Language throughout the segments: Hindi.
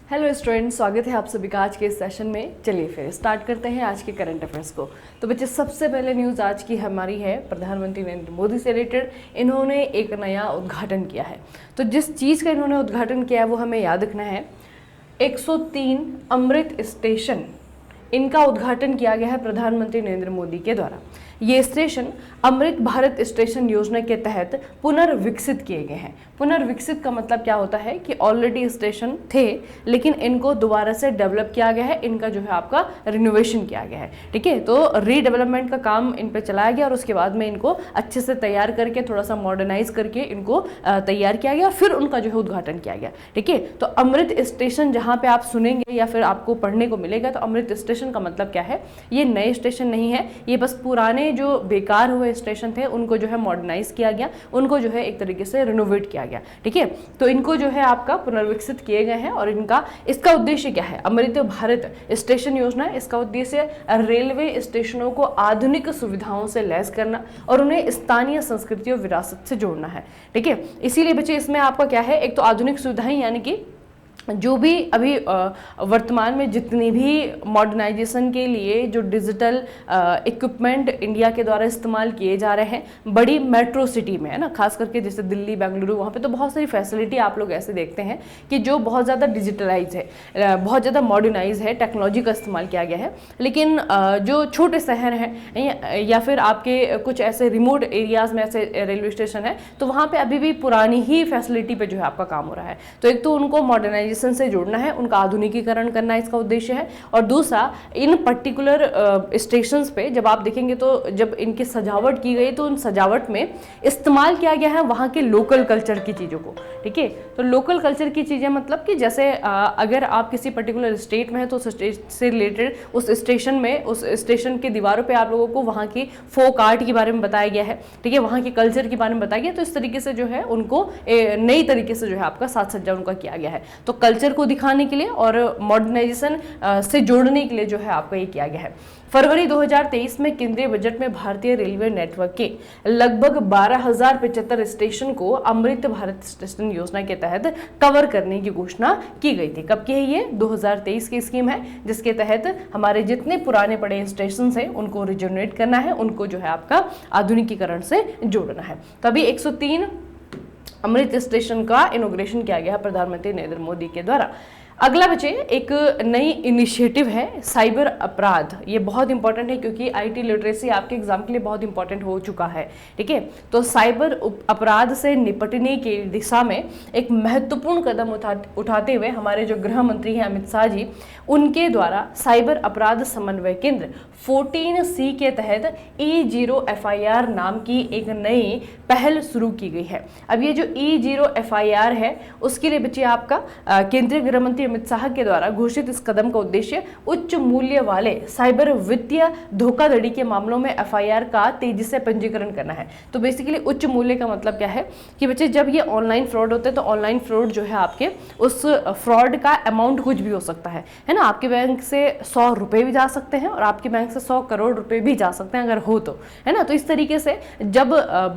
हेलो स्टूडेंट्स, स्वागत है आप सभी का आज के इस सेशन में। चलिए फिर स्टार्ट करते हैं आज के करंट अफेयर्स को। तो बच्चे, सबसे पहले न्यूज़ आज की हमारी है प्रधानमंत्री नरेंद्र मोदी से रिलेटेड। इन्होंने एक नया उद्घाटन किया है। तो जिस चीज़ का इन्होंने उद्घाटन किया है वो हमें याद रखना है। 103 अमृत स्टेशन, इनका उद्घाटन किया गया है प्रधानमंत्री नरेंद्र मोदी के द्वारा। ये स्टेशन अमृत भारत स्टेशन योजना के तहत पुनर्विकसित किए गए हैं। पुनर्विकसित का मतलब क्या होता है कि ऑलरेडी स्टेशन थे लेकिन इनको दोबारा से डेवलप किया गया है, इनका जो है आपका रिनोवेशन किया गया है। ठीक है, तो रीडेवलपमेंट का काम इन पे चलाया गया और उसके बाद में इनको अच्छे से तैयार करके थोड़ा सा मॉडर्नाइज करके इनको तैयार किया गया, फिर उनका जो है उद्घाटन किया गया। ठीक है, तो अमृत स्टेशन जहाँ पे आप सुनेंगे या फिर आपको पढ़ने को मिलेगा, तो अमृत स्टेशन का मतलब क्या है, ये नए स्टेशन नहीं है, ये बस पुराने जो बेकार हुए स्टेशन थे उनको जो है मॉडर्नाइज किया गया, उनको जो है एक तरीके से रिनोवेट किया गया। ठीक है, तो इनको जो है आपका पुनर्विकसित किए गए हैं और इसका उद्देश्य क्या है, अमृत भारत स्टेशन योजना, इसका उद्देश्य रेलवे स्टेशनों को आधुनिक सुविधाओं से लैस करना और उन्हें स्थानीय संस्कृति और विरासत से जोड़ना है। ठीक है, इसीलिए बच्चे इसमें आपका क्या है, एक तो आधुनिक सुविधाएं यानी कि जो भी अभी वर्तमान में जितनी भी मॉडर्नाइजेशन के लिए जो डिजिटल इक्विपमेंट इंडिया के द्वारा इस्तेमाल किए जा रहे हैं बड़ी मेट्रो सिटी में, है ना, खास करके जैसे दिल्ली, बेंगलुरु, वहाँ पे तो बहुत सारी फैसिलिटी आप लोग ऐसे देखते हैं कि जो बहुत ज़्यादा डिजिटलाइज है, बहुत ज़्यादा मॉडर्नाइज है, टेक्नोलॉजी का इस्तेमाल किया गया है। लेकिन जो छोटे शहर हैं या फिर आपके कुछ ऐसे रिमोट एरियाज़ में ऐसे रेलवे स्टेशन है, तो वहाँ पर अभी भी पुरानी ही फैसिलिटी पर जो है आपका काम हो रहा है। तो एक तो उनको मॉडर्नाइजेशन से जोड़ना है, उनका आधुनिकीकरण करना इसका उद्देश्य है। और दूसरा, इन पर्टिकुलर स्टेशंस पे जब आप देखेंगे तो जब इनकी सजावट की गई तो उन सजावट में इस्तेमाल किया गया है वहाँ के लोकल कल्चर की चीज़ों को। ठीक है, तो लोकल कल्चर की चीज़ें मतलब कि जैसे अगर आप किसी पर्टिकुलर स्टेट में हैं तो उस स्टेट से रिलेटेड उस स्टेशन में, उस स्टेशन के दीवारों पर आप लोगों को वहाँ की फोक आर्ट के बारे में बताया गया है। ठीक है, वहाँ के कल्चर के बारे में बताया गया, तो इस तरीके से जो है उनको नई तरीके से जो है आपका साज सज्जा उनका किया गया है। तो कल्चर को दिखाने के लिए और मॉडर्नाइजेशन से जोड़ने के लिए जो है आपका ये किया गया है। फरवरी 2023 में केंद्रीय बजट में भारतीय रेलवे नेटवर्क के लगभग 12,075 स्टेशन को अमृत भारत स्टेशन योजना के तहत कवर करने की घोषणा की गई थी। कब की है ये? 2023 की स्कीम है, जिसके तहत हमारे जितने पुराने पड़े स्टेशन हैं उनको रिजोनेट करना है, उनको जो है आपका आधुनिकीकरण से जोड़ना है। तभी 103 अमृत स्टेशन का इनॉग्रेशन किया गया है प्रधानमंत्री नरेंद्र मोदी के द्वारा। अगला बच्चे, एक नई इनिशिएटिव है साइबर अपराध। ये बहुत इंपॉर्टेंट है क्योंकि आईटी लिटरेसी आपके एग्जाम के लिए बहुत इंपॉर्टेंट हो चुका है। ठीक है, तो साइबर अपराध से निपटने की दिशा में एक महत्वपूर्ण कदम उठाते हुए हमारे जो गृह मंत्री हैं अमित शाह जी, उनके द्वारा साइबर अपराध समन्वय केंद्र 14C के तहत E0 FIR नाम की एक नई पहल शुरू की गई है। अब ये जो E0 FIR है उसके लिए बच्चे आपका केंद्रीय गृह मंत्री अमित शाह के द्वारा घोषित इस कदम का उद्देश्य उच्च मूल्य वाले साइबर वित्तीय धोखाधड़ी के मामलों में FIR का तेजी से पंजीकरण करना है। तो बेसिकली उच्च मूल्य का मतलब क्या है कि बच्चे, जब ये ऑनलाइन फ्रॉड होते हैं तो ऑनलाइन फ्रॉड जो है आपके उस फ्रॉड का अमाउंट कुछ भी हो सकता है ना। आपके बैंक से 100 रुपए भी जा सकते हैं और आपके बैंक से 100 करोड़ रुपए भी जा सकते हैं अगर हो तो, है ना। तो इस तरीके से जब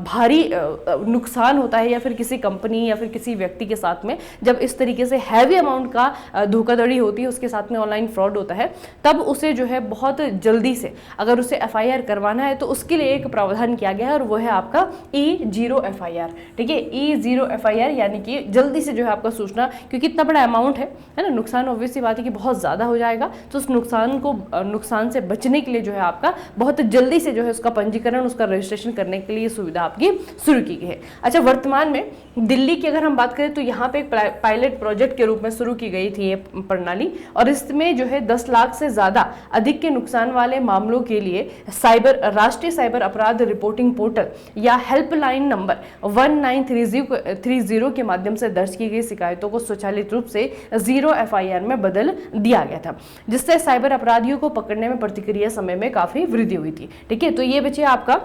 भारी नुकसान होता है या फिर किसी कंपनी या फिर किसी व्यक्ति के साथ में जब इस तरीके से हैवी अमाउंट का धोखाधड़ी होती है, उसके साथ में ऑनलाइन फ्रॉड होता है, तब उसे जो है बहुत जल्दी से अगर उसे FIR करवाना है तो उसके लिए एक प्रावधान किया गया है और वो है आपका E0 FIR। ठीक है, E0 FIR यानी कि जल्दी से जो है आपका सूचना, क्योंकि इतना बड़ा अमाउंट है ना, नुकसान ऑब्वियस सी बात है कि बहुत ज़्यादा हो जाएगा, तो उस नुकसान से बचने के लिए जो है आपका बहुत जल्दी से जो है उसका पंजीकरण, उसका रजिस्ट्रेशन करने के लिए सुविधा आपकी शुरू की गई है। अच्छा, वर्तमान में दिल्ली की अगर हम बात करें तो यहाँ पे एक पायलट प्रोजेक्ट के रूप में शुरू की गई थी ये प्रणाली, और इसमें जो है 10 लाख से ज़्यादा अधिक के नुकसान वाले मामलों के लिए राष्ट्रीय साइबर अपराध रिपोर्टिंग पोर्टल या हेल्पलाइन नंबर 1930 के माध्यम से दर्ज की गई शिकायतों को स्वचालित रूप से 0 FIR में बदल दिया गया था, जिससे साइबर अपराधियों को पकड़ने में प्रतिक्रिया समय में काफ़ी वृद्धि हुई थी। ठीक है, तो ये बच्चे आपका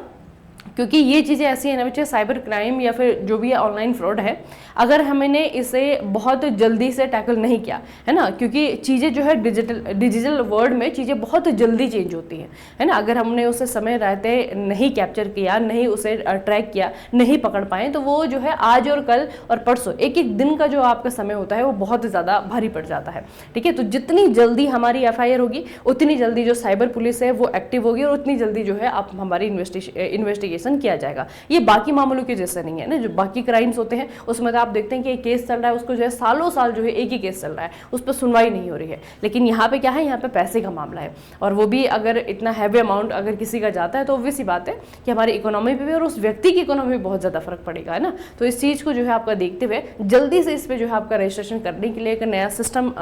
क्योंकि ये चीज़ें ऐसी हैं ना बच्चे, साइबर क्राइम या फिर जो भी ऑनलाइन फ्रॉड है, अगर हमने इसे बहुत जल्दी से टैकल नहीं किया है ना, क्योंकि चीज़ें जो है डिजिटल वर्ल्ड में चीज़ें बहुत जल्दी चेंज होती हैं, है ना। अगर हमने उसे समय रहते नहीं कैप्चर किया, नहीं उसे ट्रैक किया, नहीं पकड़ पाए, तो वो जो है आज और कल और परसों एक एक दिन का जो आपका समय होता है वो बहुत ज़्यादा भारी पड़ जाता है। ठीक है, तो जितनी जल्दी हमारी FIR होगी उतनी जल्दी जो साइबर पुलिस है वो एक्टिव होगी और उतनी जल्दी जो है आप हमारी इन्वेस्टिगेशन किया जाएगा। ये बाकी मामलों के जैसे नहीं है ना, जो बाकी क्राइम्स होते हैं उसमें तो आप देखते हैं कि एक केस चल रहा है, उसको जो है सालों साल जो है एक ही केस चल रहा है, उस पर सुनवाई नहीं हो रही है। लेकिन यहाँ पे क्या है, यहाँ पे पैसे का मामला है, और वो भी अगर इतना हैवी अमाउंट अगर किसी का जाता है तो ऑब्वियस सी बात है कि हमारी इकोनॉमी पे भी और उस व्यक्ति की इकोनॉमी में बहुत ज़्यादा फर्क पड़ेगा, है ना। तो इस चीज़ को जो है आपका देखते हुए जल्दी से इस पर जो है आपका रजिस्ट्रेशन करने के लिए एक नया सिस्टम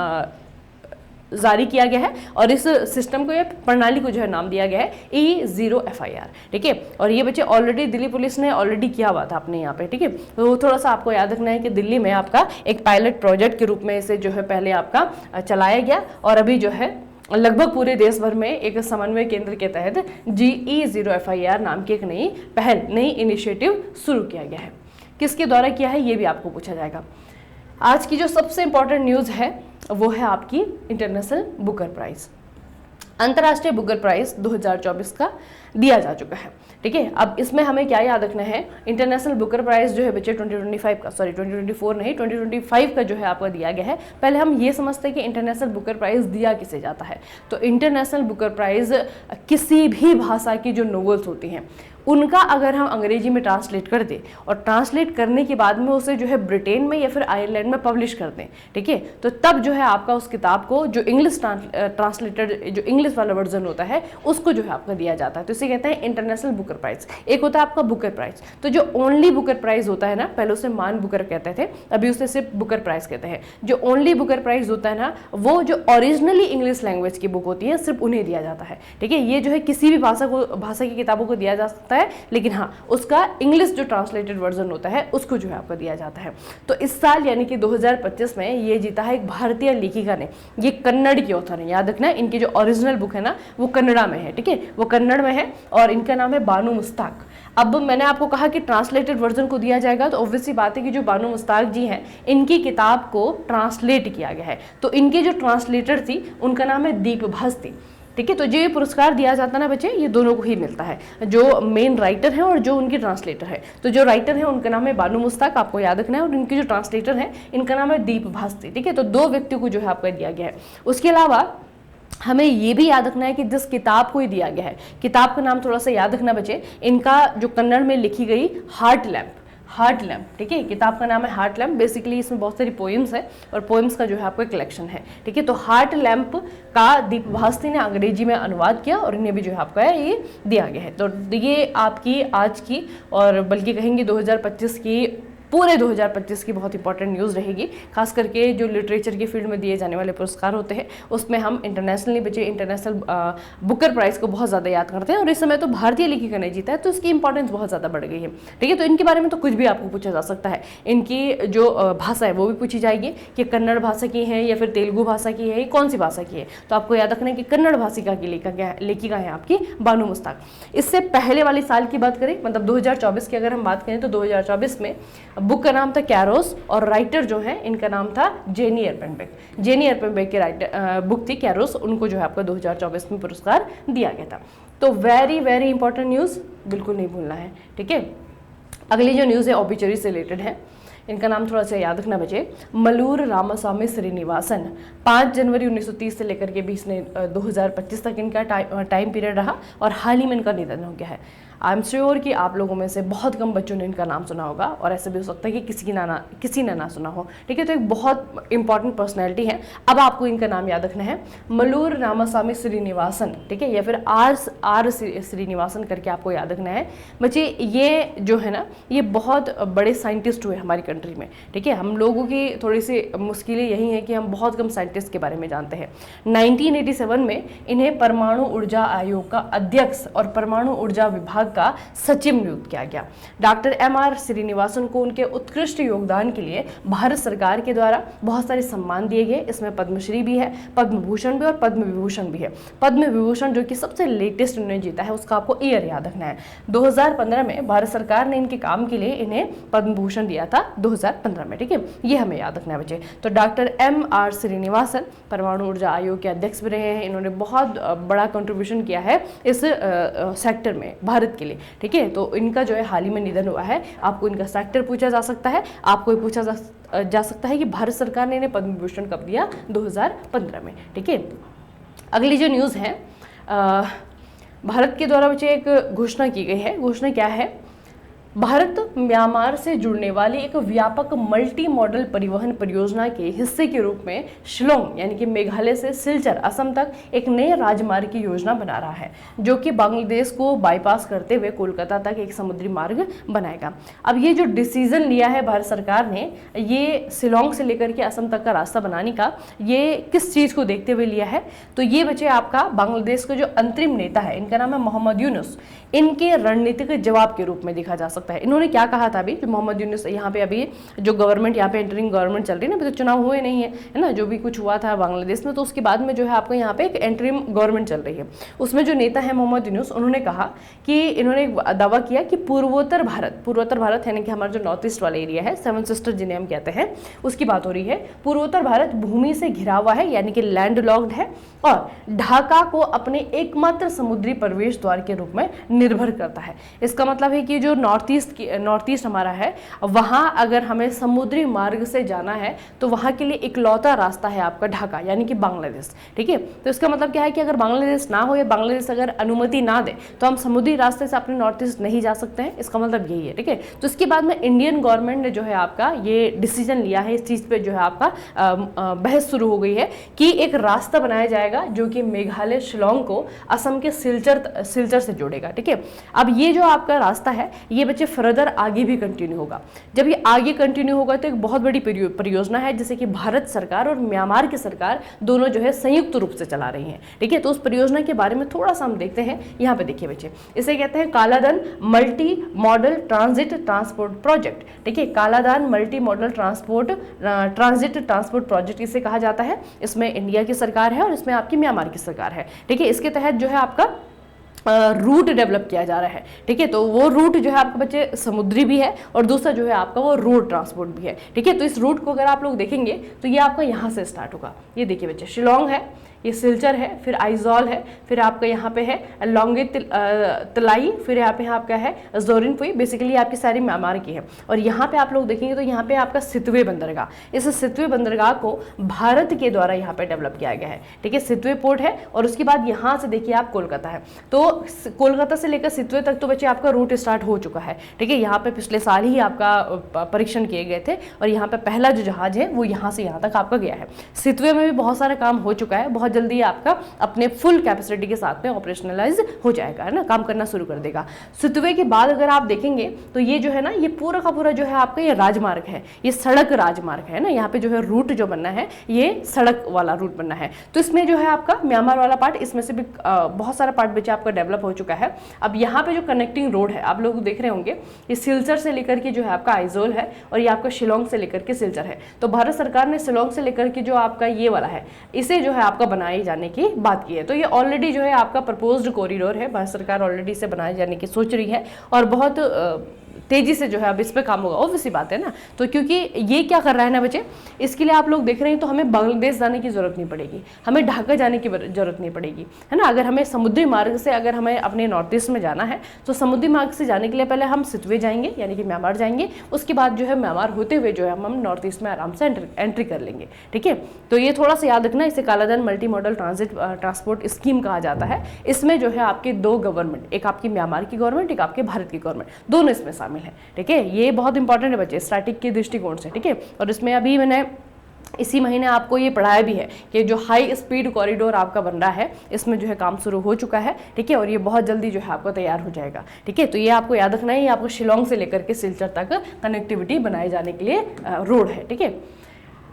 जारी किया गया है, और इस सिस्टम को, या प्रणाली को जो है नाम दिया गया है E0 FIR। ठीक है, और ये बच्चे ऑलरेडी दिल्ली पुलिस ने ऑलरेडी किया हुआ था अपने यहाँ पे। ठीक है, तो थोड़ा सा आपको याद रखना है कि दिल्ली में आपका एक पायलट प्रोजेक्ट के रूप में इसे जो है पहले आपका चलाया गया, और अभी जो है लगभग पूरे देश भर में एक समन्वय केंद्र के तहत E0 FIR नाम की एक नई इनिशिएटिव शुरू किया गया है। किसके द्वारा किया है ये भी आपको पूछा जाएगा। आज की जो सबसे इंपॉर्टेंट न्यूज़ है वो है आपकी इंटरनेशनल बुकर प्राइज़। अंतर्राष्ट्रीय बुकर प्राइज़ 2024 का दिया जा चुका है। ठीक है, अब इसमें हमें क्या याद रखना है, इंटरनेशनल बुकर प्राइज़ जो है बच्चे 2024 नहीं 2025 का जो है आपका दिया गया है। पहले हम ये समझते हैं कि इंटरनेशनल बुकर प्राइज़ दिया किसे जाता है। तो इंटरनेशनल बुकर प्राइज़ किसी भी भाषा की जो नोवेल्स होती हैं उनका अगर हम अंग्रेजी में ट्रांसलेट कर दें, और ट्रांसलेट करने के बाद में उसे जो है ब्रिटेन में या फिर आयरलैंड में पब्लिश कर दें, ठीक है, तो तब जो है आपका उस किताब को जो इंग्लिश ट्रांसलेटेड जो इंग्लिश वाला वर्जन होता है उसको जो है आपका दिया जाता है। तो इसे कहते हैं इंटरनेशनल बुकर प्राइज़। एक होता है आपका बुकर प्राइज़, तो जो ओनली बुकर प्राइज़ होता है ना, पहले उसे मान बुकर कहते थे, अभी उसे सिर्फ बुकर प्राइज़ कहते हैं। जो ओनली बुकर प्राइज़ होता है ना, वो जो ओरिजिनली इंग्लिश लैंग्वेज की बुक होती है सिर्फ उन्हें दिया जाता है। ठीक है, ये जो है किसी भी भाषा की किताबों को दिया जा सकता है, लेकिन हाँ उसका इंग्लिश जो ट्रांसलेटेड वर्जन होता है उसको जो है आपको दिया जाता है। तो इस साल यानी कि 2025 में ये जीता है एक भारतीय लेखिका ने, ये कन्नड़ की ऑथर है, याद रखना इनकी जो ओरिजिनल बुक है ना वो कन्नड़ा में है। ठीक है, वो कन्नड़ में है और इनका नाम है बानू मुस्ताक। अब मैंने आपको कहा कि ट्रांसलेटेड वर्जन को दिया जाएगा, तो ऑब्वियसली बात है कि जो बानू मुस्ताक जी हैं इनकी किताब को ट्रांसलेट किया गया है, तो इनके जो ट्रांसलेटर थी उनका नाम है दीप भास्ती। ठीक है, तो जो ये पुरस्कार दिया जाता है ना बच्चे, ये दोनों को ही मिलता है, जो मेन राइटर है और जो उनकी ट्रांसलेटर है। तो जो राइटर है उनका नाम है बानू मुस्ताक, आपको याद रखना है, और इनकी जो ट्रांसलेटर है इनका नाम है दीप भास्ती। ठीक है, तो दो व्यक्तियों को जो है आपका दिया गया है। उसके अलावा हमें ये भी याद रखना है कि जिस किताब को ही दिया गया है, किताब का नाम थोड़ा सा याद रखना बच्चे, इनका जो कन्नड़ में लिखी गई हार्ट लैम्प। ठीक है, किताब का नाम है हार्ट लैम्प। बेसिकली इसमें बहुत सारी पोइम्स है और पोइम्स का जो है आपका कलेक्शन है। ठीक है, तो हार्ट लैम्प का दीप भास्ती ने अंग्रेजी में अनुवाद किया और इन्हें भी जो है आपका ये दिया गया है। तो ये आपकी आज की, और बल्कि कहेंगे 2025 की, पूरे 2025 की बहुत इंपॉर्टेंट न्यूज़ रहेगी। खास करके जो लिटरेचर की फील्ड में दिए जाने वाले पुरस्कार होते हैं उसमें हम इंटरनेशनली बचे इंटरनेशनल बुकर प्राइज़ को बहुत ज़्यादा याद करते हैं, और इस समय तो भारतीय लेखिका ने जीता है तो इसकी इंपॉर्टेंस बहुत ज़्यादा बढ़ गई है। ठीक है, तो इनके बारे में तो कुछ भी आपको पूछा जा सकता है। इनकी जो भाषा है वो भी पूछी जाएगी कि कन्नड़ भाषा की है या फिर तेलुगु भाषा की है, कौन सी भाषा की है। तो आपको याद रखना है कि कन्नड़ भाषा की लेखिका है आपकी बानू मुस्ताक। इससे पहले वाले साल की बात करें, मतलब 2024 की अगर हम बात करें, तो 2024 में बुक का नाम था कैरोस, और राइटर जो है इनका नाम था जेनी एरपेनबेक की राइटर बुक थी कैरोस, उनको जो है आपका 2024 में पुरस्कार दिया गया था। तो वेरी वेरी इंपॉर्टेंट न्यूज़, बिल्कुल नहीं भूलना है। ठीक है, अगली जो न्यूज़ है ऑबिचरी से रिलेटेड है, इनका नाम थोड़ा सा याद रखना बचे। मलूर रामास्वामी श्रीनिवासन 5 जनवरी 1930 से लेकर के 2025 तक इनका टाइम पीरियड रहा, और हाल ही में इनका निधन हो गया है। आई एम श्योर कि आप लोगों में से बहुत कम बच्चों ने इनका नाम सुना होगा, और ऐसा भी हो सकता है कि किसी ने ना सुना हो। ठीक है, तो एक बहुत इंपॉर्टेंट पर्सनैलिटी है। अब आपको इनका नाम याद रखना है, मलूर रामास्वामी श्रीनिवासन। ठीक है, या फिर आर श्रीनिवासन करके आपको याद रखना है बच्चे। ये जो है ना, ये बहुत बड़े साइंटिस्ट हुए हमारी कंट्री में। ठीक है, हम लोगों की थोड़ी सी मुश्किलें यही हैं कि हम बहुत कम साइंटिस्ट के बारे में जानते हैं। 1987 में इन्हें परमाणु ऊर्जा आयोग का अध्यक्ष और परमाणु ऊर्जा विभाग विभाग का सचिव नियुक्त किया गया। डॉक्टर MR श्रीनिवासन को उनके उत्कृष्ट योगदान के लिए भारत सरकार के द्वारा बहुत सारे सम्मान दिए गए। इसमें पद्मश्री भी है, पद्म भूषण भी और पद्म विभूषण भी है। पद्म विभूषण जो कि सबसे लेटेस्ट उन्होंने जीता है, उसका आपको ईयर याद रखना है। 2015 में भारत सरकार ने इनके काम के लिए इन्हें पद्म भूषण दिया था 2015 में, ठीक है, ये हमें याद रखना है बच्चे। तो डॉक्टर MR श्रीनिवासन परमाणु ऊर्जा आयोग के अध्यक्ष भी रहे हैं। इन्होंने बहुत बड़ा कंट्रीब्यूशन किया है इस सेक्टर में भारत के लिए, ठीक है। तो इनका जो है हाल ही में निधन हुआ है। आपको इनका सेक्टर पूछा जा सकता है, आपको ये पूछा जा सकता है कि भारत सरकार ने इन्हें पद्म विभूषण कब दिया, 2015 में, ठीक है। अगली जो न्यूज़ है, भारत के द्वारा बच्चे एक घोषणा की गई है। घोषणा क्या है? भारत म्यांमार से जुड़ने वाली एक व्यापक मल्टी मॉडल परिवहन परियोजना के हिस्से के रूप में शिलोंग यानी कि मेघालय से सिलचर असम तक एक नए राजमार्ग की योजना बना रहा है, जो कि बांग्लादेश को बाईपास करते हुए कोलकाता तक एक समुद्री मार्ग बनाएगा। अब ये जो डिसीजन लिया है भारत सरकार ने, ये शिलोंग से लेकर के असम तक का रास्ता बनाने का, ये किस चीज़ को देखते हुए लिया है? तो ये बच्चे आपका बांग्लादेश का जो अंतरिम नेता है, इनका नाम है मोहम्मद यूनुस, इनके रणनीतिक जवाब के रूप में देखा जा सकता है। इन्होंने क्या कहा था? अभी जो मोहम्मद यूनुस यहाँ पे अभी जो गवर्नमेंट यहाँ पे इंटरिंग गवर्नमेंट चल रही है ना, अभी तो चुनाव हुए नहीं है ना, जो भी कुछ हुआ था बांग्लादेश में, तो उसके बाद में जो है आपको यहाँ पे एक इंटरिम गवर्नमेंट चल रही है। उसमें जो नेता है मोहम्मद यूनुस, उन्होंने कहा कि इन्होंने दावा किया कि पूर्वोत्तर भारत यानी कि हमारा जो नॉर्थ ईस्ट वाला एरिया है, 7 सिस्टर जिन्हें हम कहते हैं, उसकी बात हो रही है। पूर्वोत्तर भारत भूमि से घिरा हुआ है यानी कि लैंड लॉक्ड है और ढाका को अपने एकमात्र समुद्री प्रवेश द्वार के रूप में निर्भर करता है। इसका मतलब है कि जो नॉर्थ ईस्ट हमारा है, वहां अगर हमें समुद्री मार्ग से जाना है तो वहां के लिए इकलौता रास्ता है आपका ढाका यानी कि बांग्लादेश, ठीक है। तो इसका मतलब क्या है कि अगर बांग्लादेश ना हो या बांग्लादेश अगर अनुमति ना दे तो हम समुद्री रास्ते से अपने नॉर्थ ईस्ट नहीं जा सकते हैं। इसका मतलब यही है, ठीक है। तो इसके बाद में इंडियन गवर्नमेंट ने जो है आपका ये डिसीजन लिया है, इस चीज पे जो है आपका बहस शुरू हो गई है कि एक रास्ता बनाया जाएगा जो कि मेघालय शिलोंग को असम के सिलचर से जोड़ेगा, ठीक है। अब ये जो आपका रास्ता है, ये बच्चे फर्दर आगे भी कंटिन्यू होगा। जब ये आगे कंटिन्यू होगा तो एक बहुत बड़ी परियोजना है, जैसे कि भारत सरकार और म्यांमार की सरकार दोनों जो है संयुक्त रूप से चला रही हैं, ठीक है। तो उस परियोजना के बारे में थोड़ा सा हम देखते हैं। यहाँ पे देखिए बच्चे, इसे कहते हैं कालाधन multi modal transit transport project, ठीक है। कालाधन multi modal transit transport project इसे कहा जाता है। इसमें इंडिया की सरकार है और इसमें आपकी म्यांमार की सरकार है, ठीक है। इसके तहत जो है आपका रूट डेवलप किया जा रहा है, ठीक है। तो वो रूट जो है आपके बच्चे समुद्री भी है और दूसरा जो है आपका वो रोड ट्रांसपोर्ट भी है, ठीक है। तो इस रूट को अगर आप लोग देखेंगे तो ये आपका यहाँ से स्टार्ट होगा। ये देखिए बच्चे, शिलोंग है, ये सिलचर है, फिर आइजॉल है, फिर आपका यहाँ पे है लॉन्गे तलाई, फिर यहाँ पे आपका है जोरिनपुई, बेसिकली आपकी सारी म्यांमार की है। और यहाँ पे आप लोग देखेंगे तो यहाँ पे आपका सितवे बंदरगाह, इस सितवे बंदरगाह को भारत के द्वारा यहाँ पे डेवलप किया गया है, ठीक है। सितवे पोर्ट है और उसके बाद यहाँ से देखिए आप कोलकाता है। तो कोलकाता से लेकर सितवे तक तो बच्चे आपका रूट स्टार्ट हो चुका है, ठीक है। यहाँ पे पिछले साल ही आपका परीक्षण किए गए थे और यहाँ पे पहला जो जहाज है वो यहाँ से यहाँ तक आपका गया है। सितवे में भी बहुत सारा काम हो चुका है, बहुत जल्दी आपका अपने फुल कैपेसिटी के साथ में ऑपरेशनलाइज हो जाएगा, है ना, काम करना शुरू कर देगा। सितवे के बाद अगर आप देखेंगे तो ये जो है ना, ये पूरा का पूरा जो है आपका ये राजमार्ग है, ये सड़क राजमार्ग है ना। यहाँ पे जो है रूट जो बनना है ये सड़क वाला रूट बनना है। तो इसमें जो है आपका म्यांमार वाला पार्ट, इसमें से भी बहुत सारा पार्ट बच्चे आपका डेवलप हो चुका है। अब यहाँ पे जो कनेक्टिंग रोड है आप लोग देख रहे होंगे, ये सिलचर से लेकर के जो है आपका आइजोल है और ये आपका शिलोंग से लेकर के सिलचर है। तो भारत सरकार ने शिलोंग से लेकर के जो आपका ये वाला है, इसे जो है आपका बनाए जाने की बात की है। तो ये ऑलरेडी जो है आपका प्रपोज्ड कॉरिडोर है, भारत सरकार ऑलरेडी इसे बनाए जाने की सोच रही है और बहुत तेजी से जो है अब इस पे काम होगा, ऑब्वियसली बात है ना। तो क्योंकि ये क्या कर रहा है ना बच्चे, इसके लिए आप लोग देख रहे हैं तो हमें बांग्लादेश जाने की जरूरत नहीं पड़ेगी, हमें ढाका जाने की जरूरत नहीं पड़ेगी, है ना। अगर हमें समुद्री मार्ग से अगर हमें अपने नॉर्थ ईस्ट में जाना है तो समुद्री मार्ग से जाने के लिए पहले हम सितवे जाएंगे यानी कि म्यांमार जाएंगे, उसके बाद जो है म्यांमार होते हुए जो है हम नॉर्थ ईस्ट में आराम से एंट्री कर लेंगे, ठीक है। तो ये थोड़ा सा याद रखना, इसे कालाधन multi modal transit transport scheme कहा जाता है। इसमें जो है आपके दो गवर्नमेंट, एक आपकी म्यांमार की गवर्नमेंट, एक आपके भारत की गवर्नमेंट, दोनों इसमें शामिल है, ठीक है। ये बहुत इंपॉर्टेंट है बच्चे स्टैटिक के दृष्टिकोण से, ठीक है। और इसमें अभी मैंने इसी महीने आपको ये पढ़ाया भी है कि जो हाई स्पीड कॉरिडोर आपका बन रहा है, इसमें जो है काम शुरू हो चुका है, ठीक है। और ये बहुत जल्दी जो है आपको तैयार हो जाएगा, ठीक है। तो ये आपको याद रखना है, ये आपको शिलोंग से लेकर के सिलचर तक कनेक्टिविटी बनाए जाने के लिए रोड है, ठीक है।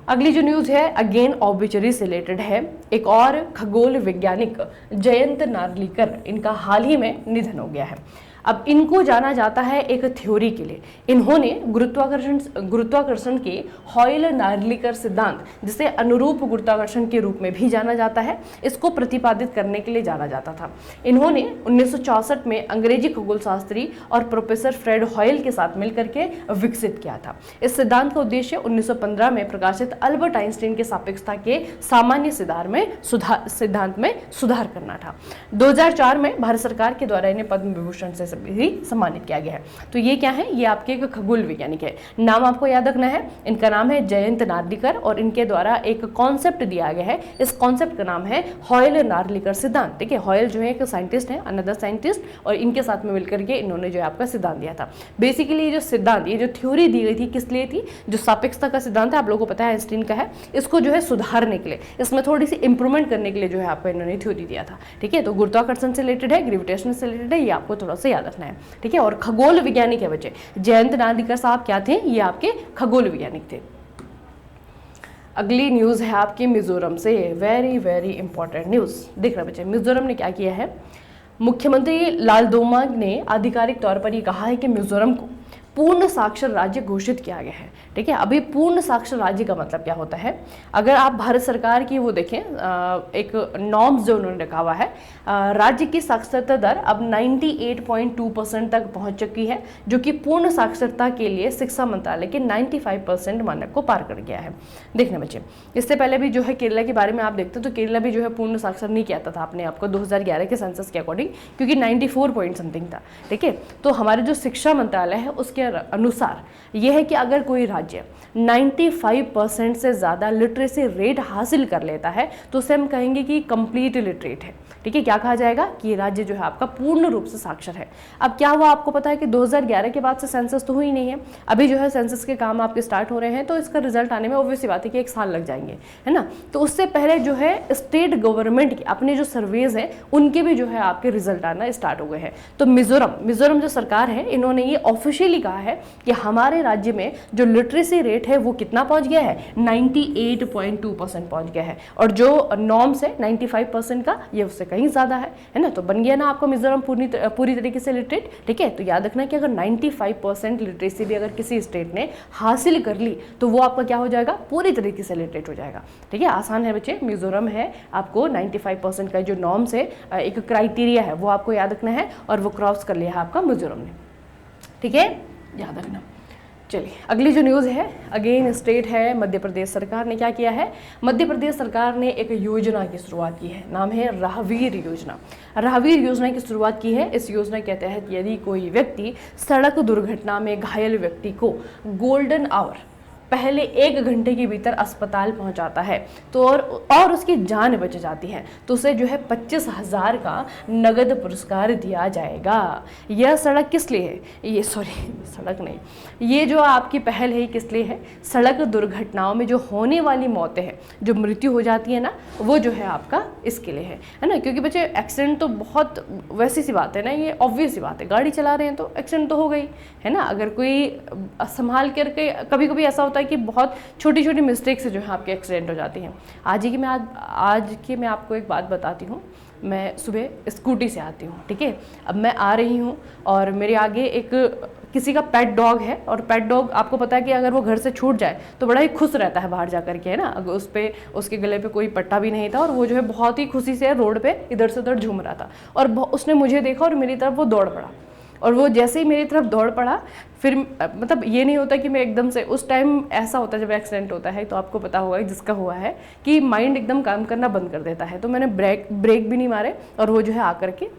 अगली जो न्यूज़ है अगेन ऑब्विचरी से रिलेटेड है। एक और खगोल वैज्ञानिक जयंत नार्लिकर, इनका हाल ही में निधन हो गया है। अब इनको जाना जाता है एक थ्योरी के लिए। इन्होंने गुरुत्वाकर्षण के हॉयल-नार्लिकर सिद्धांत, जिसे अनुरूप गुरुत्वाकर्षण के रूप में भी जाना जाता है, इसको प्रतिपादित करने के लिए जाना जाता था। इन्होंने 1964 में अंग्रेजी खगोलशास्त्री और प्रोफेसर फ्रेड हॉयल के साथ मिलकर के विकसित किया था। इस सिद्धांत का उद्देश्य 1915 में प्रकाशित अल्बर्ट आइंस्टीन के सापेक्षता के सामान्य सिद्धांत में सुधार करना था। 2004 में भारत सरकार के द्वारा इन्हें पद्म विभूषण से भी सम्मानित किया गया है। तो ये क्या है, ये आपके एक खगोल वैज्ञानिक है। नाम आपको याद रखना है, इनका नाम है जयंत नार्लिकर और इनके द्वारा एक कॉन्सेप्ट दिया गया है। इस कॉन्सेप्ट का नाम है हॉयल-नार्लिकर सिद्धांत। ठीक है, हॉयल जो है एक साइंटिस्ट है, अनदर साइंटिस्ट, और इनके साथ में मिलकर के इन्होंने जो है आपका सिद्धांत दिया था। बेसिकली ये जो सिद्धांत, ये जो थ्योरी दी गई थी किस लिए थी, जो सापेक्षता का सिद्धांत है आप लोगों को पता है आइंस्टीन का है, इसको जो है सुधारने के लिए, इसमें थोड़ी सी इंप्रूवमेंट करने के लिए जो है आपको इन्होंने थ्योरी दिया था। ठीक है, तो गुरुत्वाकर्षण से रिलेटेड है, ग्रेविटेशन से रिलेटेड है, ये आपको थोड़ा सा याद रखना है। ठीक है, और खगोल वैज्ञानिक है बच्चे। जयंत नार्लिकर साहब क्या थे, ये आपके खगोल वैज्ञानिक थे। अगली न्यूज़ है आपकी मिजोरम से, वेरी वेरी इंपॉर्टेंट न्यूज़। देख रहे बच्चे, मिजोरम ने क्या किया है, मुख्यमंत्री लालदोमा ने आधिकारिक तौर पर ये कहा है कि मिजोरम को पूर्ण साक्षर राज्य घोषित किया गया है। ठीक है, अभी पूर्ण साक्षर राज्य का मतलब क्या होता है, अगर आप भारत सरकार की वो देखें एक नॉर्म्स जो उन्होंने रखा हुआ है, राज्य की साक्षरता दर अब 98.2% तक पहुंच चुकी है, जो कि पूर्ण साक्षरता के लिए शिक्षा मंत्रालय के 95% मानक को पार कर गया है। देखने बच्चे, इससे पहले भी जो है केरला के बारे में आप देखते हो तो केरला भी जो है पूर्ण साक्षर नहीं किया था अपने आपको 2011 के सेंसस के अकॉर्डिंग, क्योंकि 94 पॉइंट समथिंग था। ठीक है, तो हमारे जो शिक्षा मंत्रालय है उसके अनुसार यह है कि अगर कोई राज्य 95% से ज़्यादा लिटरेसी रेट हासिल कर लेता है तो उसे हम कहेंगे कि कंप्लीट लिटरेट है। ठीक है, क्या कहा जाएगा कि ये राज्य जो है आपका पूर्ण रूप से साक्षर है। अब क्या हुआ आपको पता है कि 2011 के बाद से सेंसस तो हुई नहीं है, अभी जो है सेंसस के काम आपके स्टार्ट हो रहे हैं, तो इसका रिजल्ट आने में ऑब्वियस सी बात है कि 1 साल लग जाएंगे, है ना। तो उससे पहले जो है स्टेट गवर्नमेंट के अपने जो सर्वेज हैं उनके भी जो है आपके रिजल्ट आना स्टार्ट हो गए हैं। तो मिजोरम जो सरकार है, इन्होंने ये ऑफिशियली कहा है कि हमारे राज्य में जो लिटरेसी रेट है वो कितना पहुंच गया है, 98.2% पहुंच गया है, और जो नॉर्म्स है 95% का, ये उससे कहीं ज़्यादा है ना। तो बन गया ना आपको मिजोरम पूरी तरीके से लिटरेट। ठीक है, तो याद रखना कि अगर 95% लिटरेसी भी अगर किसी स्टेट ने हासिल कर ली तो वो आपका क्या हो जाएगा, पूरी तरीके से लिटरेट हो जाएगा। ठीक है, आसान है बच्चे, मिजोरम है आपको 95% का जो नॉर्म्स है, एक क्राइटेरिया है, वो आपको याद रखना है, और वो क्रॉस कर लिया है आपका मिजोरम ने। ठीक है, याद रखना। चलिए अगली जो न्यूज़ है, अगेन स्टेट है मध्य प्रदेश। सरकार ने क्या किया है, मध्य प्रदेश सरकार ने एक योजना की शुरुआत की है, नाम है राहवीर योजना। राहवीर योजना की शुरुआत की है। इस योजना के तहत यदि कोई व्यक्ति सड़क दुर्घटना में घायल व्यक्ति को गोल्डन आवर पहले 1 घंटे के भीतर अस्पताल पहुंचाता है तो और उसकी जान बच जाती है तो उसे जो है 25,000 का नगद पुरस्कार दिया जाएगा। यह सड़क किस लिए है, ये सड़क नहीं, ये जो आपकी पहल है किस लिए है, सड़क दुर्घटनाओं में जो होने वाली मौतें हैं, जो मृत्यु हो जाती है ना, वो जो है आपका इसके लिए है ना। क्योंकि बच्चे एक्सीडेंट तो बहुत वैसी सी बात है ना, ये ऑब्वियस सी बात है, गाड़ी चला रहे हैं तो एक्सीडेंट तो हो गई है ना। अगर कोई संभाल करके, कभी कभी ऐसा होता है कि बहुत छोटी छोटी मिस्टेक से जो है आपके एक्सीडेंट हो जाती हैं। आज की मैं आपको एक बात बताती हूँ। मैं सुबह स्कूटी से आती हूँ, ठीक है, अब मैं आ रही हूँ और मेरे आगे एक किसी का पेट डॉग है, और पेट डॉग आपको पता है कि अगर वो घर से छूट जाए तो बड़ा ही खुश रहता है बाहर जा कर के, है ना। अगर उसके गले पे कोई पट्टा भी नहीं था और वो जो है बहुत ही खुशी से रोड पे इधर से उधर झूम रहा था, और उसने मुझे देखा और मेरी तरफ वो दौड़ पड़ा, और वो जैसे ही मेरी तरफ दौड़ पड़ा, फिर मतलब ये नहीं होता कि मैं एकदम से, उस टाइम ऐसा होता है जब एक्सीडेंट होता है तो आपको पता होगा जिसका हुआ है कि माइंड एकदम काम करना बंद कर देता है। तो मैंने ब्रेक भी नहीं मारे और वो जो है आकर के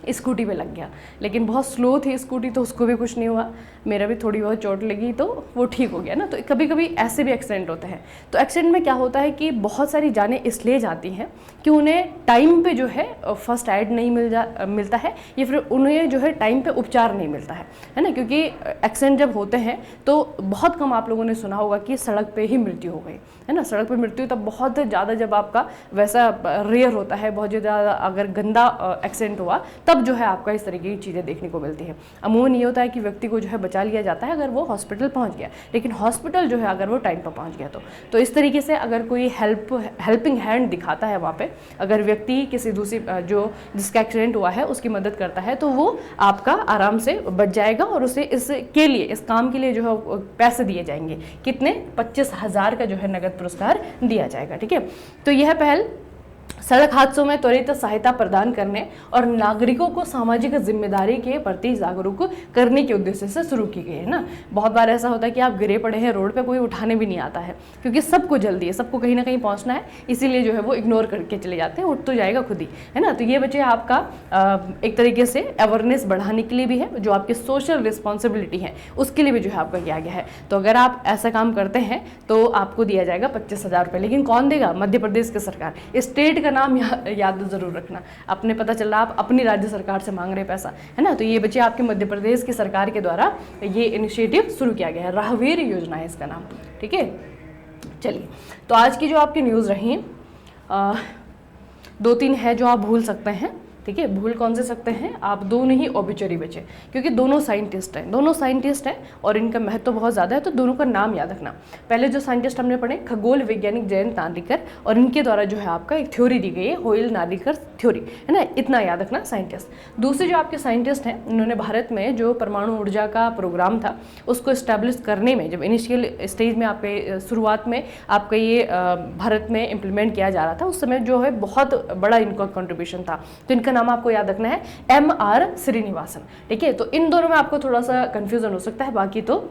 स्कूटी पे लग गया, लेकिन बहुत स्लो थी स्कूटी तो उसको भी कुछ नहीं हुआ, मेरा भी थोड़ी बहुत चोट लगी तो वो ठीक हो गया ना। तो कभी कभी ऐसे भी एक्सीडेंट होते हैं। तो एक्सीडेंट में क्या होता है कि बहुत सारी जानें इसलिए जाती हैं कि उन्हें टाइम पे जो है फर्स्ट एड नहीं मिलता है, या फिर उन्हें जो है टाइम पे उपचार नहीं मिलता है ना। क्योंकि एक्सीडेंट जब होते हैं तो बहुत कम आप लोगों ने सुना होगा कि सड़क पे ही मृत्यु हो गई, है ना। सड़क पे मृत्यु तब बहुत ज़्यादा, जब आपका वैसा रेयर होता है, बहुत ज़्यादा अगर गंदा एक्सीडेंट हुआ तब जो है आपका इस तरीके की चीज़ें देखने को मिलती है। अमूमन ये होता है कि व्यक्ति को जो है बचा लिया जाता है अगर वो हॉस्पिटल पहुंच गया, लेकिन हॉस्पिटल जो है अगर वो टाइम पर पहुंच गया तो इस तरीके से अगर कोई हेल्पिंग हैंड दिखाता है वहाँ पे, अगर व्यक्ति किसी दूसरी जिसका एक्सीडेंट हुआ है उसकी मदद करता है, तो वो आपका आराम से बच जाएगा और उसे इस काम के लिए जो है पैसे दिए जाएंगे। कितने? 25,000 का जो है नगद पुरस्कार दिया जाएगा। ठीक है, तो यह पहल सड़क हादसों में त्वरित सहायता प्रदान करने और नागरिकों को सामाजिक जिम्मेदारी के प्रति जागरूक करने के उद्देश्य से शुरू की गई है ना। बहुत बार ऐसा होता है कि आप गिरे पड़े हैं रोड पे, कोई उठाने भी नहीं आता है, क्योंकि सबको जल्दी है, सबको कहीं ना कहीं पहुंचना है, इसीलिए जो है वो इग्नोर करके चले जाते हैं, उठ तो जाएगा खुद ही, है ना। तो ये बच्चे आपका एक तरीके से अवेयरनेस बढ़ाने के लिए भी है, जो आपकी सोशल रिस्पॉन्सिबिलिटी है उसके लिए भी जो है आपका किया गया है। तो अगर आप ऐसा काम करते हैं तो आपको दिया जाएगा 25,000 रुपये। लेकिन कौन देगा? मध्य प्रदेश की सरकार। स्टेट का नाम याद जरूर रखना। अपने पता चला आप अपनी राज्य सरकार से मांग रहे पैसा, है ना। तो ये बच्चे आपके मध्य प्रदेश की सरकार के द्वारा ये इनिशिएटिव शुरू किया गया है, राहवीर योजना है इसका नाम। ठीक है, चलिए, तो आज की जो आपकी न्यूज़ रही 2-3 है जो आप भूल सकते हैं। ठीक है, भूल कौन से सकते हैं आप? दोनों ही ओबिचुरी बचे, क्योंकि दोनों साइंटिस्ट हैं और इनका महत्व बहुत ज़्यादा है, तो दोनों का नाम याद रखना। पहले जो साइंटिस्ट हमने पढ़े खगोल वैज्ञानिक जयंत नार्लिकर, और इनके द्वारा जो है आपका एक थ्योरी दी गई है, होयल नार्लिकर थ्योरी, है ना, इतना याद रखना साइंटिस्ट। दूसरे जो आपके साइंटिस्ट हैं, उन्होंने भारत में जो परमाणु ऊर्जा का प्रोग्राम था उसको इस्टेब्लिश करने में, जब इनिशियल स्टेज में आपके शुरुआत में आपका ये भारत में इम्प्लीमेंट किया जा रहा था, उस समय जो है बहुत बड़ा इनका कंट्रीब्यूशन था। तो इनका नाम आपको याद रखना है MR श्रीनिवासन। ठीक है, तो इन दोनों में आपको थोड़ा सा कंफ्यूजन हो सकता है, बाकी तो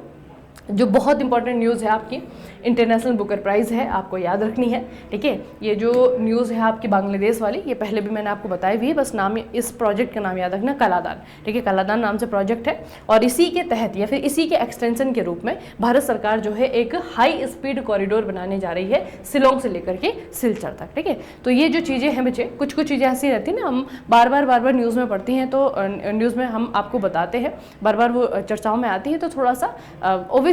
जो बहुत इंपॉर्टेंट न्यूज़ है आपकी इंटरनेशनल बुकर प्राइज़ है, आपको याद रखनी है। ठीक है, ये जो न्यूज़ है आपकी बांग्लादेश वाली, ये पहले भी मैंने आपको बताई भी है, बस नाम इस प्रोजेक्ट का नाम याद रखना, कलादान। ठीक है, कलादान नाम से प्रोजेक्ट है, और इसी के तहत या फिर इसी के एक्सटेंशन के रूप में भारत सरकार जो है एक हाई स्पीड कॉरिडोर बनाने जा रही है शिलोंग से लेकर के सिलचर तक। ठीक है, तो ये जो चीज़ें हैं बच्चे, कुछ चीज़ें ऐसी रहती हैं ना, हम बार बार न्यूज़ में पढ़ती हैं, तो न्यूज़ में हम आपको बताते हैं, बार बार वो चर्चाओं में आती है, तो थोड़ा सा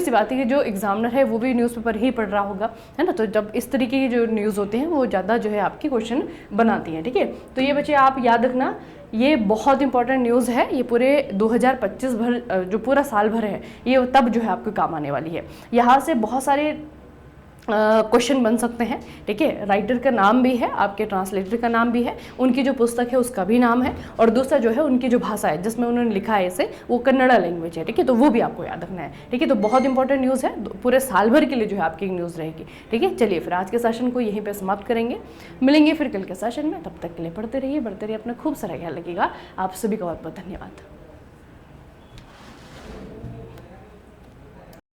सी बात है कि जो एग्जामिनर है वो भी न्यूज़पेपर ही पढ़ रहा होगा, है ना। तो जब इस तरीके की जो न्यूज़ होते हैं वो ज़्यादा जो है आपकी क्वेश्चन बनाती हैं। ठीक है, तो ये बच्चे आप याद रखना, ये बहुत इंपॉर्टेंट न्यूज़ है। ये पूरे 2025 भर जो पूरा साल भर है, ये तब जो है आपको काम आने वाली है। यहाँ से बहुत सारे क्वेश्चन बन सकते हैं। ठीक है, राइटर का नाम भी है, आपके ट्रांसलेटर का नाम भी है, उनकी जो पुस्तक है उसका भी नाम है, और दूसरा जो है उनकी जो भाषा है जिसमें उन्होंने लिखा है इसे, वो कन्नड़ा लैंग्वेज है। ठीक है, तो वो भी आपको याद रखना है। ठीक है, तो बहुत इंपॉर्टेंट न्यूज़ है, पूरे साल भर के लिए जो है आपकी न्यूज़ रहेगी। ठीक है, चलिए फिर आज के सेशन को यहीं पर समाप्त करेंगे, मिलेंगे फिर कल के सेशन में। तब तक के लिए पढ़ते रहिए, बढ़ते रहिए, अपना खूब सारा ख्याल रखिएगा। आप सभी का बहुत बहुत धन्यवाद।